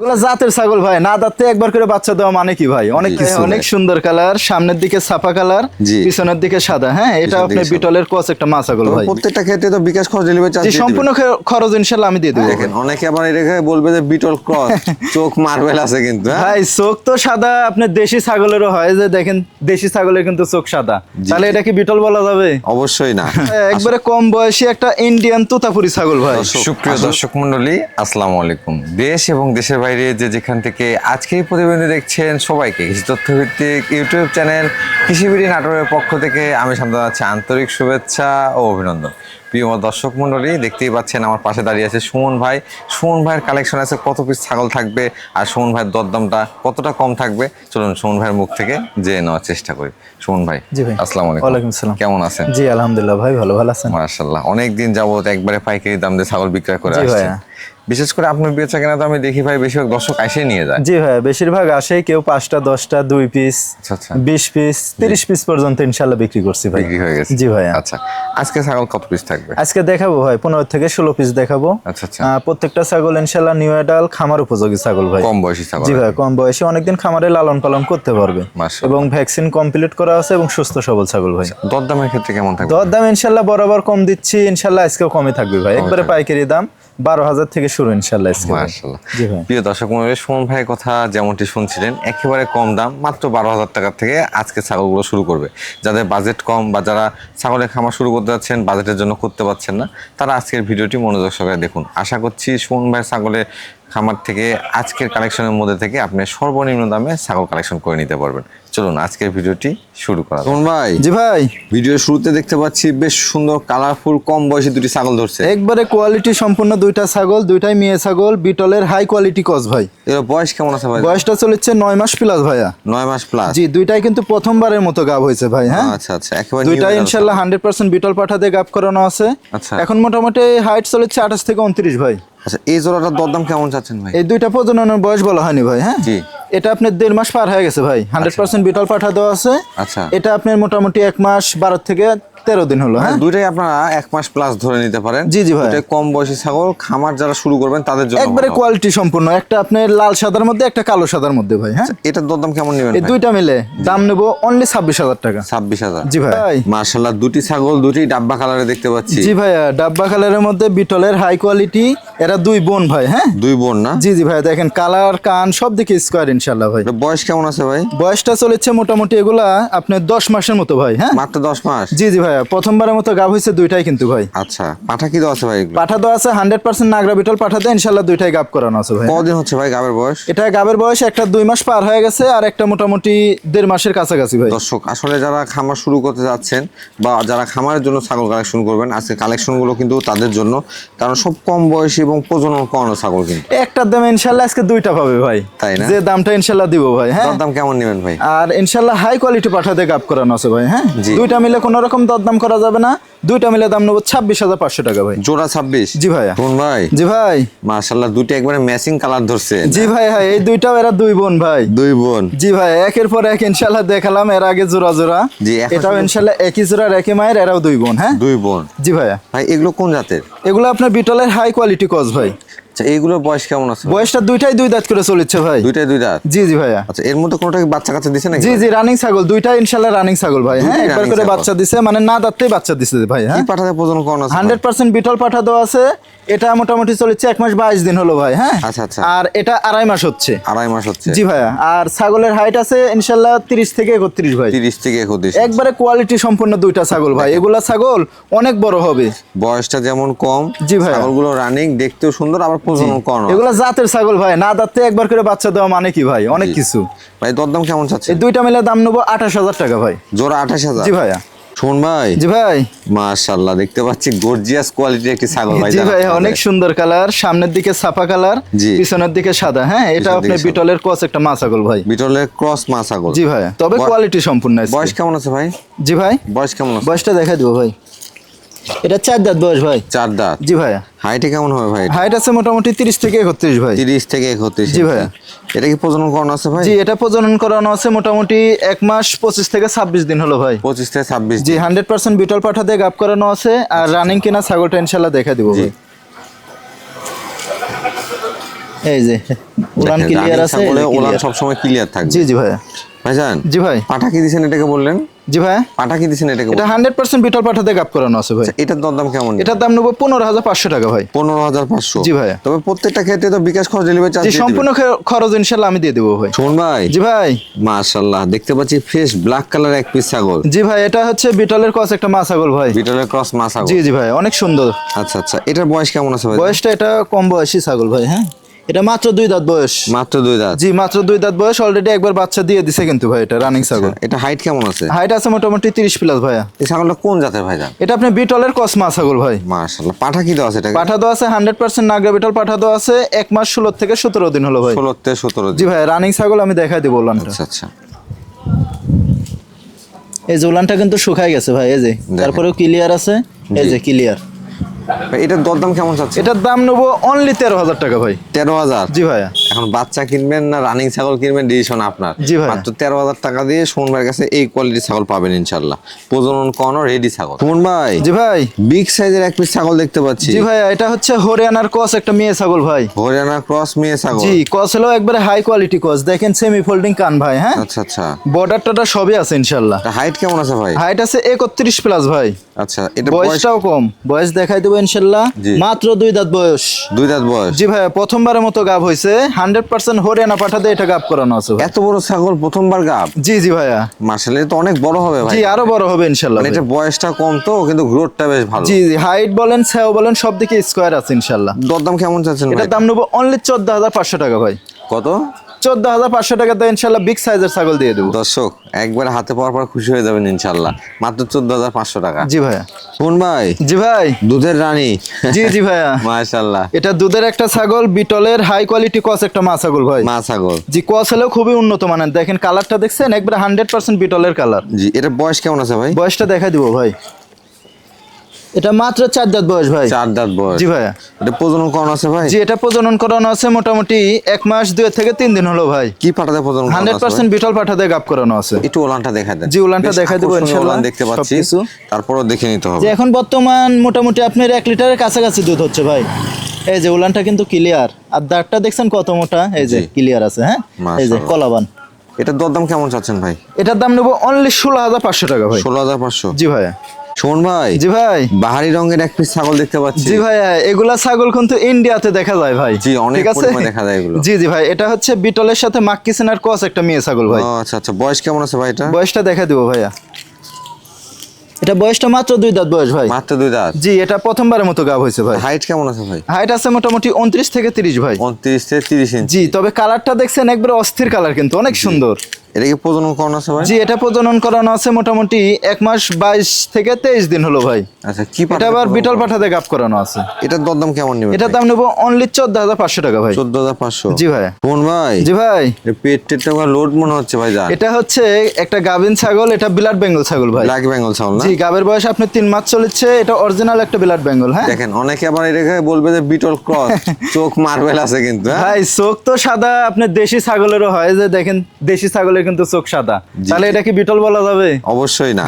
এগুলা জাতের ছাগল ভাই, না দাঁতে একবার করে বাচ্চা দেওয়া মানে কি ভাই, অনেক কিছু। অনেক সুন্দর কালার, সামনের দিকে ছাপা কালার, পিছনের দিকে সাদা। হ্যাঁ, এটা আপনার বিটলের ক্রস একটা মা ছাগল ভাই। প্রত্যেকটা ক্ষেত্রে তো বিকাশ খরচ ডেলিভারি চার্জ সম্পূর্ণ খরচ ইনশাআল্লাহ আমি দিয়ে দেব। দেখেন অনেকে আবার এটাকে বলবে যে বিটল ক্রস, চোখ মার্বেল আছে কিন্তু ভাই চোখ তো সাদা, আপনার দেশি ছাগলেরও হয় যে দেখেন দেশি ছাগলের কিন্তু চোখ সাদা, তাহলে এটা কি বিটল বলা যাবে? অবশ্যই না। একবারে কম বয়সী একটা ইন্ডিয়ান তোতাপুরি ছাগল ভাই। সুপ্রিয় দর্শক মণ্ডলী, আসসালামু আলাইকুম। দেশ এবং দেশের বাইরে যে যেখান থেকে আজকে এই প্রতিবেদন দেখছেন সবাইকে কৃষি তথ্যভিত্তিক ইউটিউব চ্যানেল কৃষিবিড়ি নাটোরের পক্ষ থেকে আমি শান্তনু আছি আন্তরিক শুভেচ্ছা ও অভিনন্দন। প্রিয় দর্শক মণ্ডলী, দেখতেই পাচ্ছেন আমার পাশে দাঁড়িয়ে আছে সুমন ভাই। সুমন ভাইয়ের কালেকশন আছে কত পিস ছাগল থাকবে আর সুমন ভাইয়ের দরদামটা কতটা কম থাকবে, চলুন সুমন ভাইয়ের মুখ থেকে জেনে নেওয়ার চেষ্টা করি। সুমন ভাই, জি ভাই, আসসালামু আলাইকুম। ওয়ালাইকুম আসসালাম। কেমন আছেন? জি আলহামদুলিল্লাহ ভাই, ভালো আছেন? মাশাআল্লাহ, অনেক দিন যাবত একবারে পাইকারি দাম দিয়ে ছাগল বিক্রয় করে আসছেন। বিশেষ করে আপনার বেচা কেনা তো আমি দেখি ভাই বেশিরভাগ দর্শক এসে নিয়ে যায়। জি ভাই, বেশিরভাগ আসে, কেউ 5টা 10টা 2 পিস 20 পিস 30 পিস পর্যন্ত ইনশাআল্লাহ বিক্রি করছি ভাই। বিক্রি হয়ে গেছে? জি ভাই। আচ্ছা, আজকে ছাগল কত পিস থাকবে? আজকে দেখাবো ভাই 15 থেকে 16 পিস দেখাবো। আচ্ছা আচ্ছা। প্রত্যেকটা ছাগল ইনশাআল্লাহ নিউ এডাল খামার উপযোগী ছাগল ভাই। কম বয়সী ছাগল? জি ভাই, কম বয়সী, অনেকদিন খামারে লালন পালন করতে পারবে এবং ভ্যাকসিন কমপ্লিট করা আছে এবং সুস্থ সবল ছাগল ভাই। দরদামের ক্ষেত্রে কেমন থাকবে? দরদাম ইনশাআল্লাহ বরাবর কম দিচ্ছি, ইনশাআল্লাহ আজকেও কমই থাকবে ভাই। একবারে পাইকারি দাম 12,000 থেকে শুরু ইনশাআল্লাহ আজকে। মাশাআল্লাহ। জি ভাই। প্রিয় দর্শক মণ্ডলী, সুমন ভাইয়ের কথা যেমনটি শুনছিলেন, একেবারে কম দাম মাত্র 12,000 টাকা থেকে আজকে ছাগলগুলো শুরু করবে। যাদের বাজেট কম বা যারা ছাগলের খামার শুরু করতে যাচ্ছেন, বাজেটের জন্য করতে পারছেন না, তারা আজকের ভিডিওটি মনোযোগ সহকারে দেখুন। আশা করছি সুমন ভাইয়ের ছাগলের খামার থেকে আজকের কালেকশনের মধ্যে থেকে আপনি সর্বনিম্ন দামে ছাগল কালেকশন করে নিতে পারবেন। চলুন আজকের ভিডিওটি শুরু করা। সুমন ভাই, জি ভাই, ভিডিওর শুরুতে দেখতে পাচ্ছি বেশ সুন্দর কালারফুল কম বয়সী দুটি ছাগল ধরছে। একবারে কোয়ালিটি সম্পূর্ণ দুইটা ছাগল, দুইটাই মেয়ে ছাগল, বিটলের হাই কোয়ালিটি ক্রস ভাই। এর বয়স কেমন আছে ভাই? বয়সটা চলেছে 9 মাস প্লাস ভাইয়া। 9 মাস প্লাস? জি, দুইটাই কিন্তু প্রথমবারের মতো গাব হয়েছে ভাই। হ্যাঁ আচ্ছা আচ্ছা, একেবারে দুইটাই ইনশাআল্লাহ 100% বিটল পাঠাতে গাব করানো আছে। আচ্ছা, এখন মোটামুটি হাইট চলেছে 28 থেকে 29 ভাই। আচ্ছা, এই জোড়াটার দরদাম কেমন চাচ্ছেন ভাই? এই দুইটা প্রজননের বয়স বলা হয়নি ভাই। হ্যাঁ জি, এটা আপনার 1.5 মাস পার হয়ে গেছে ভাই। 100% বিটল পাঠা দেওয়া আছে। আচ্ছা, এটা আপনার মোটামুটি 1 মাস 12 থেকে 13 দিন হলো। হ্যাঁ, দুইটাই আপনারা 1 মাস প্লাস ধরে নিতে পারেন। জি জি ভাই। দুইটাই কম বয়সী ছাগল, খামার যারা শুরু করবেন তাদের জন্য একবারে কোয়ালিটি সম্পূর্ণ। একটা আপনার লাল সাদার মধ্যে, একটা কালো সাদার মধ্যে ভাই। হ্যাঁ, এটার দরদাম কেমন নেবেন? এই দুইটা মিলে দাম নেব অনলি 26,000 টাকা। 26,000? জি ভাই। মাশাআল্লাহ, দুটি ছাগল দুটি ডাব্বা কালারে দেখতে পাচ্ছি। জি ভাইয়া, ডাব্বা কালারের মধ্যে বিটলের হাই কোয়ালিটি। এরা দুই বোন ভাই। হ্যাঁ, দুই বোন না? জি জি ভাই, দেখেন কালার কান সব দিকে স্কয়ার ইনশাআল্লাহ ভাই। বয়স কেমন আছে ভাই? বয়সটা চলেছে মোটামুটি এগুলা আপনার 10 মাসের মতো ভাই। হ্যাঁ, মাত্র 10 মাস? জি জি ভাইয়া, প্রথমবারের মতো গাব হয়েছে দুইটাই কিন্তু ভাই। আচ্ছা, পাঠা কি দেওয়া আছে ভাই? পাঠা দেওয়া আছে 100% নাগরা বিটল পাঠাতে ইনশাআল্লাহ দুইটাই গাব করানো আছে ভাই। কতদিন হচ্ছে ভাই গাবের বয়স? এটা গাবের বয়স একটা 2 মাস পার হয়ে গেছে, আর একটা মোটামুটি 1.5 মাসের কাছাকাছি ভাই। দর্শক, আসলে যারা খামার শুরু করতে যাচ্ছেন বা যারা খামারের জন্য ছাগল কালেকশন করবেন, আজকে কালেকশনগুলো কিন্তু তাদের জন্য, কারণ সব কম বয়সী এবং প্রজনন করানো ছাগল কিন্তু। একটার দাম ইনশাআল্লাহ আজকে দুইটা পাবে ভাই, তাই না? যে দামটা ইনশাআল্লাহ দিব ভাই। হ্যাঁ, দাম কেমন নেবেন ভাই? আর ইনশাআল্লাহ হাই কোয়ালিটি পাঠাতে গাব করানো আছে ভাই। হ্যাঁ, দুইটা মিলে কোনো রকম দরদাম করা যাবে না। দুইটা মিলে দাম নেব 26,500 টাকা ভাই। জোড়া 26? জি ভাইয়া। কোন ভাই? জি ভাই। মাশাআল্লাহ, দুটো একবারে ম্যাচিং কালার ধরছে। জি ভাই, হ্যাঁ, এই দুইটাও এরা দুই বোন ভাই। দুই বোন? জি ভাই, একের পর এক ইনশাআল্লাহ দেখালাম এর আগে জোড়া জোড়া। জি, এটাও ইনশাআল্লাহ একই জোড়ার একই মায়ের, এরাও দুই বোন। হ্যাঁ, দুই বোন? জি ভাইয়া। ভাই এগুলো কোন জাতের? এগুলো আপনার বিটলের হাই কোয়ালিটি ক্রস ভাই। আচ্ছা, এইগুলোর বয়স কেমন আছে? বয়সটা দুইটাই 2 দাঁত করে চলেছে ভাই। দুইটাই 2 দাঁত? জি জি ভাইয়া। আচ্ছা, এর মধ্যে কোনটা কি বাচ্চা কাচ্চা দিছে নাকি? জি জি, রানিং ছাগল দুইটাই ইনশাআল্লাহ রানিং ছাগল ভাই। হ্যাঁ, একবার করে ছাগল। বাচ্চা দিছে, মানে না দাঁততেই বাচ্চা দিছে ভাই। হ্যাঁ, কি পাঠাতে প্রজনন করানো আছে? 100% বিটল পাঠা দেওয়া আছে। এটা মোটামুটি চলেছে 1 মাস 22 দিন হলো ভাই। হ্যাঁ, আচ্ছা আচ্ছা। আর এটা 2.5 মাস হচ্ছে। 2.5 মাস হচ্ছে? জি ভাইয়া। আর ছাগলের হাইট আছে ইনশাআল্লাহ 30 থেকে 31 ভাই। 30 থেকে 31? একবারে কোয়ালিটি সম্পূর্ণ দুইটা ছাগল ভাই। এগুলা ছাগল অনেক বড় হবে। বয়সটা যেমন কম, জি ভাই, ছাগলগুলো রানিং, দেখতেও সুন্দর, আবার প্রজনন করানো। এগুলা জাতের ছাগল ভাই, না দাঁতে একবার করে বাচ্চা দেওয়া মানে কি ভাই, অনেক কিছু। ভাই দরদাম কেমন চাচ্ছে? এই দুইটা মিলে দাম নেব 28,000 টাকা ভাই। জোড়া 28,000? জি ভাইয়া। শুন ভাই। জি ভাই। মাশাআল্লাহ, দেখতে পাচ্ছি গর্জিয়াস কোয়ালিটির একটি ছাগল ভাই। জি ভাই, অনেক সুন্দর কালার, সামনের দিকে ছাপা কালার, পিছনের দিকে সাদা। হ্যাঁ, এটা আপনার বিটলের ক্রস একটা মা ছাগল ভাই। বিটলের ক্রস মা ছাগল? জি ভাই, তবে কোয়ালিটি সম্পূর্ণ আছে। বয়স কেমন আছে ভাই? জি ভাই। বয়স কেমন আছে? বয়সটা দেখাই দেবো ভাই। এটা 4 দাঁত বয়স ভাই। 4 দাঁত? জি ভাইয়া। হাইটে কেমন হবে ভাই? হাইট আছে মোটামুটি 30 থেকে 31 ভাই। 30 থেকে 31? জি ভাইয়া। এটা কি প্রজনন করানো আছে ভাই? জি, এটা প্রজনন করানো আছে মোটামুটি 1 মাস 25 থেকে 26 দিন হলো ভাই। 25 থেকে 26? জি, 100% বিটল পাঠা দিয়ে গাব করানো আছে। আর রানিং কিনা ছাগলটা ইনশাআল্লাহ দেখা দিব ভাই। এই যে উলান ক্লিয়ার আছে, উলান সব সময় ক্লিয়ার থাকবে। জি জি ভাইয়া। ভাইজান জি ভাই। পাঠা কি দিছেন এটাকে বললেন? জি ভাই। পাঠা কি দিছেন এটাকে? এটা 100% বিটল পাঠাতে গাপ করানো আছে ভাই। এটার দরদাম কেমন? এটার দাম নেব 15,500 টাকা ভাই। 15,500? জি ভাই। তবে প্রত্যেকটা ক্ষেত্রে তো বিকাশ খরচ ডেলিভারি চার্জ জি সম্পূর্ণ খরচ ইনশাআল্লাহ আমি দিয়ে দেব ভাই। শোন ভাই। জি ভাই। মাশাআল্লাহ দেখতে পাচ্ছি ফ্রেশ ব্ল্যাক কালার এক পিস ছাগল। জি ভাই, এটা হচ্ছে বিটলের ক্রস একটা মা ছাগল ভাই। বিটলের ক্রস মা ছাগল। জি জি ভাই, অনেক সুন্দর। আচ্ছা আচ্ছা, এটার বয়স কেমন আছে ভাই? বয়সটা এটা কম বয়সী ছাগল ভাই। হ্যাঁ, এটা মাত্র 2 দাঁত বয়স। মাত্র 2 দাঁত? জি মাত্র 2 দাঁত বয়স, অলরেডি একবার বাচ্চা দিয়ে দিছে কিন্তু ভাই। এটা রানিং ছাগল। এটা হাইট কেমন আছে? হাইট আছে মোটামুটি 30 প্লাস ভাইয়া। এই ছাগলটা কোন জাতের ভাইজান? এটা আপনি বিটলের ক্রস মা ছাগল ভাই। মাশাআল্লাহ। পাঠা কি দেওয়া আছে এটা? পাঠা দেওয়া আছে 100% নাগরা বিটল পাঠা দেওয়া আছে। 1 মাস 16 থেকে 17 দিন হলো ভাই। 16 থেকে 17 দিন। জি ভাই, রানিং ছাগল আমি দেখাই দেব উলানটা। আচ্ছা আচ্ছা। এই যে উলানটা কিন্তু শুকায় গেছে ভাই, এই যে তারপরেও ক্লিয়ার আছে, এই যে ক্লিয়ার। এটার দরদাম কেমন চাচ্ছেন? এটার দাম নেবো অনলি 13,000 টাকা ভাই। 13,000? জি ভাইয়া। এখন বাচ্চা কিনবেন না রানিং ছাগল কিনবেন, ডিসিশন আপনার। জি ভাই। মাত্র 13,000 টাকা দিয়ে সুমন ভাইয়ের কাছে এই কোয়ালিটির ছাগল পাবেন ইনশাআল্লাহ। প্রজনন করানো রেডি ছাগল। সুমন ভাই। জি ভাই। বিগ সাইজের এক পিস ছাগল দেখতে পাচ্ছি। জি ভাইয়া, এটা হচ্ছে হরিয়ানার ক্রস একটা মেয়ে ছাগল ভাই। হরিয়ানা ক্রস মেয়ে ছাগল? জি, ক্রস হলো একবারে হাই কোয়ালিটি ক্রস। দেখেন সেমি ফোল্ডিং কান ভাই। হ্যাঁ আচ্ছা আচ্ছা। বর্ডার টর্ডার সবই আছে ইনশাআল্লাহ। হাইট কেমন আছে ভাই? হাইট আছে 31 প্লাস ভাই। আচ্ছা, এটা বয়সটাও কম। বয়স দেখাই দেবো ইনশাআল্লাহ। মাত্র 2 দাঁত বয়স। 2 দাঁত বয়স? জি ভাইয়া, প্রথমবারের মতো গাব হইছে। 100% হরিয়ানা পাঠাতে এটা গাব করানো আছে ভাই। এত বড় ছাগল প্রথমবার গাব? জি জি ভাইয়া। মাশাআল্লাহ, তো অনেক বড় হবে ভাই। জি আরো বড় হবে ইনশাআল্লাহ। এটা বয়সটা কম তো, কিন্তু গ্রোথটা বেশ ভালো। জি জি, হাইট বলেন সেও বলেন সব দিকে স্কয়ার আছে ইনশাআল্লাহ। দরদাম কেমন চাচ্ছেন ভাই? এটার দাম নেবো অনলি 14,500 টাকা ভাই। কত? 14,500 টাকাতে ইনশাআল্লাহ বিগ সাইজের ছাগল দিয়ে দেবো। দর্শক একবার হাতে পাওয়ার পর খুশি হয়ে যাবেন ইনশাআল্লাহ। মাত্র 14,500 টাকা। জি ভাইয়া। শুন ভাই। জি ভাই। দুধের রানী। জি জি ভাইয়া। মাশাআল্লাহ। এটা দুধের একটা ছাগল, বিটলের হাই কোয়ালিটি ক্রস একটা মা ছাগল ভাই। মা ছাগল? জি। ক্রস হলেও খুবই উন্নত মানের। দেখেন কালারটা দেখছেন, একবারে 100% বিটলের কালার। জি। এটা বয়স কেমন আছে ভাই? বয়সটা দেখাই দিব ভাই। এটা মাত্র 4 দাঁত বয়স ভাই। 4 দাঁত বয়স? জি ভাইয়া। এটা প্রজনন করানো আছে ভাই? জি, এটা প্রজনন করানো আছে মোটামুটি 1 মাস 2 থেকে 3 দিন হলো ভাই। কি পাঠাতে প্রজনন করানো আছে? 100% বিটল পাঠাতে গাব করানো আছে। একটু ওলানটা দেখাই দেন। জি, ওলানটা দেখাই দেব ইনশাআল্লাহ। ওলান দেখতে পাচ্ছি, তারপরও দেখে নিতে হবে। যে এখন বর্তমান মোটামুটি আপনার 1 লিটারের কাছাকাছি দুধ হচ্ছে ভাই। এই যে উলানটা কিন্তু ক্লিয়ার, আর দাঁতটা দেখছেন কত মোটা, এই যে ক্লিয়ার আছে। হ্যাঁ, এই যে কলাবান। এটার দরদাম কেমন চাচ্ছেন ভাই? এটার দাম নেব অনলি 16,500 টাকা ভাই। 16,500? জি ভাইয়া। শোন ভাই। জি ভাই। বাহারি রঙের এক পিস ছাগল দেখতে পাচ্ছি। জি ভাইয়া, এগুলা ছাগল কিন্তু ইন্ডিয়াতে দেখা যায় ভাই। জি, অনেক পরিমাণে দেখা যায় এগুলো। জি জি ভাই, এটা হচ্ছে বিটলের সাথে মাক্কিসেনার ক্রস একটা মেয়ে ছাগল ভাই। ও আচ্ছা আচ্ছা। বয়স কেমন আছে ভাই এটা? বয়সটা দেখা দিব ভাইয়া। এটা বয়সটা মাত্র 2 দাঁত বয়স ভাই। মাত্র 2 দাঁত? জি, এটা প্রথমবারের মতো গাব হয়েছে ভাই। হাইট কেমন আছে ভাই? হাইট আছে মোটামুটি 29 থেকে 30 ভাই। 29 থেকে 30 ইঞ্চি? জি, তবে কালারটা দেখছেন একবারে অস্থির কালার, কিন্তু অনেক সুন্দর। এটা কি প্রজনন করানো আছে ভাই? জি, এটা প্রজনন করানো আছে মোটামুটি 1 মাস 22 থেকে 23 দিন হলো ভাই। আচ্ছা, কি এটা আবার বিটল পাঠাতে গাব করানো আছে। এটার দরদাম কেমন নেবেন? এটার দাম নেব অনলি 14,500 টাকা ভাই। 14,500? জি ভাই। কোন ভাই? জি ভাই। পেটটা লোড মনে হচ্ছে ভাই। জান এটা হচ্ছে একটা গাভিন ছাগল, এটা ব্লাড বেঙ্গল ছাগল ভাই। ব্ল্যাক বেঙ্গল ছাগল না? জি, গাবের বয়স আপনি 3 মাস চলেছে। এটা অরিজিনাল একটা ব্লাড বেঙ্গল। হ্যাঁ, দেখেন অনেকে আবার এটাকে বলবে যে বিটল ক্রস, চোখ মার্বেল আছে কিন্তু। ভাই চোখ তো সাদা, আপনার দেশি ছাগলেরও হয়। যে দেখেন দেশি ছাগলের কিন্তু চোখ সাদা, তাহলে এটা কি বিটল বলা যাবে? অবশ্যই না।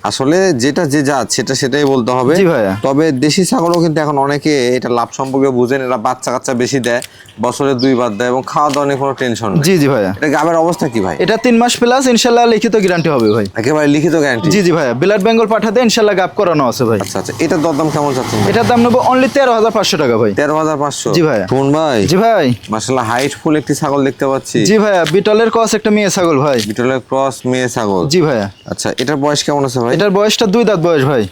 আসলে যেটা যে জাত সেটাই বলতে হবে। জি ভাইয়া। তবে দেশি ছাগলও কিন্তু এখন অনেকে এটা লাভ সম্পর্কে বুঝেন। এরা বাচ্চা কাচ্চা বেশি দেয়, বছরে 2 বার দেয়, এবং খাওয়া দাওয়া নিয়ে কোনো টেনশন নেই। জি জি ভাইয়া। এটা গাবের অবস্থা কি ভাই? এটা 3 মাস প্লাস, ইনশাআল্লাহ লিখিত গ্যারান্টি হবে ভাই। একেবারে লিখিত গ্যারান্টি? জি জি ভাইয়া, ব্লাড বেঙ্গল পাঠাতে ইনশাআল্লাহ গাব করানো আছে ভাই। আচ্ছা আচ্ছা। এটার দরদাম কেমন চাচ্ছেন? এটার দাম নেব অনলি 13,500 টাকা ভাই। 13,500? জি ভাইয়া। শুন ভাই। জি ভাই। মাশাআল্লাহ, হাইট ফুল একটি ছাগল দেখতে পাচ্ছি। জি ভাইয়া, বিটলের ক্রস একটা মেয়ে ছাগল ভাই। বিটলের ক্রস মেয়ে ছাগল? জি ভাইয়া। আচ্ছা, এটার বয়স কেমন আছে ভাই? এটার বয়সটা 2 দাঁত বয়স ভাই।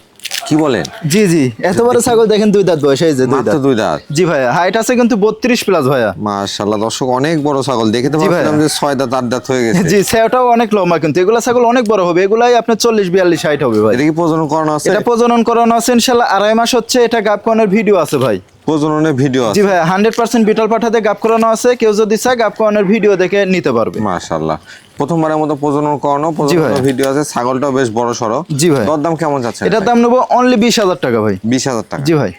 কি বলেন? জি জি, এত বড় ছাগল দেখেন 2 দাঁত বয়স। এই যে 2 মাত্র দাঁত। 2 দাঁত? জি ভাইয়া, হাইট আছে কিন্তু 32 প্লাস ভাইয়া। মাশাআল্লাহ দর্শক, অনেক বড় ছাগল। দেখে তো জি ভাইয়া। ভাবছিলাম যে 6 দাঁত 8 দাঁত হয়ে গেছে। জি, সেটাও অনেক লম্বা, কিন্তু এগুলা ছাগল অনেক বড় হবে। এগুলাই আপনার 40 42 60 হবে ভাই। এটা কি প্রজনন করানো আছে? এটা প্রজনন করানো আছে ইনশাআল্লাহ। 2.5 মাস হচ্ছে। এটা গাব করানোর ভিডিও আছে ভাই। প্রজননের ভিডিও আছে? জি ভাই, 100% বিটল পাঠাতে গাব করানো আছে। কেউ যদি চায় গাব করানোর ভিডিও দেখে নিতে পারবে। মাশাআল্লাহ, প্রথমবারের মতো প্রজনন করানো, প্রজননের ভিডিও আছে। ছাগলটাও বেশ বড় সড়ো। জি ভাই। দরদাম কেমন যাচ্ছে? এটার দাম নেব অনলি 20,000 টাকা ভাই। 20,000 টাকা? জি ভাই।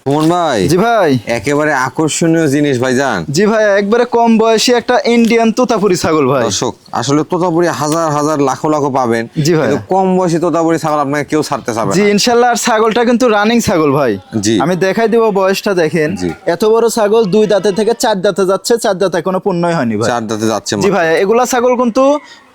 কোন ভাই? জি ভাই। একেবারে আকর্ষণীয় জিনিস ভাই। জান জি ভাই, একবারে কম বয়সী একটা ইন্ডিয়ান তোতাপুরি ছাগল ভাই। দর্শক আসলে তোতাপুরি হাজার হাজার লাখো লাখো পাবেন, জি ভাই। কিন্তু কম বয়সী তোতাপুরি ছাগল আপনাকে কেউ ছাড়তে চাবে জি না। ইনশাল্লাহ। আর ছাগলটা কিন্তু রানিং ছাগল ভাই। জি। আমি দেখাই দিব বয়সটা দেখেন। জি। এত বড় ছাগল 2 দাঁতে থেকে 4 দাঁতে যাচ্ছে, 4 দাঁতে এখনো পূর্ণই হয়নি ভাই। 4 দাঁতে যাচ্ছে জি ভাই, এগুলা ছাগল কিন্তু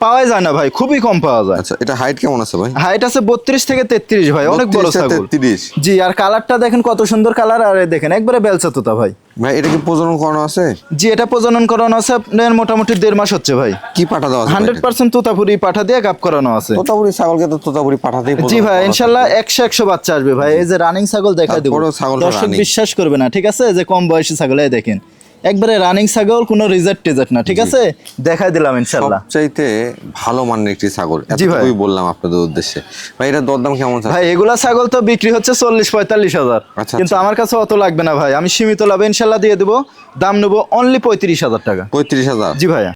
পাওয়া যায় না ভাই, খুবই কম পাওয়া যায়। আচ্ছা, এটা হাইট কেমন আছে ভাই? হাইট আছে 32 থেকে 33 ভাই, অনেক বড় 32 ছাগল। 33। জি, আর কালারটা দেখেন কত সুন্দর কালার, আর এই দেখেন একবারে বেলচা তোতা ভাই। ভাই এটা কি প্রজনন করানো আছে? জি, এটা প্রজনন করানো আছে আপনার মোটামুটি 1.5 মাস হচ্ছে ভাই। কি পাঠা দেওয়া আছে? 100% তোতাপুরি পাঠা দিয়ে গাব করানো আছে। তোতাপুরি ছাগলকে তো তোতাপুরি পাঠাতেই জি ভাই, ইনশাল্লাহ 100 বাচ্চা আসবে ভাই। এই যে রানিং ছাগল দেখাই দেবো, তারপরেও ছাগলটা দর্শক running। বিশ্বাস করবে না, ঠিক আছে? যে কম বয়সী ছাগল, এই দেখেন একবারে রানিং ছাগল, কোনো রিজেক্ট টিজেক্ট না, ঠিক আছে? দেখাই দিলাম ইনশাল্লাহ। সবচাইতে ভালো মানের একটি ছাগল, জি ভাই। এতটুকুই বললাম আপনাদের উদ্দেশ্যে। ভাই এটা দরদাম কেমন থাকে? ভাই এগুলা ছাগল তো বিক্রি হচ্ছে 40-45 হাজার, আচ্ছা, কিন্তু আচ্ছা। আমার কাছে অত লাগবে না ভাই, আমি সীমিত লাভে ইনশাল্লাহ দিয়ে দেবো। দাম নেবো অনলি 35,000 টাকা। 35,000? জি ভাইয়া।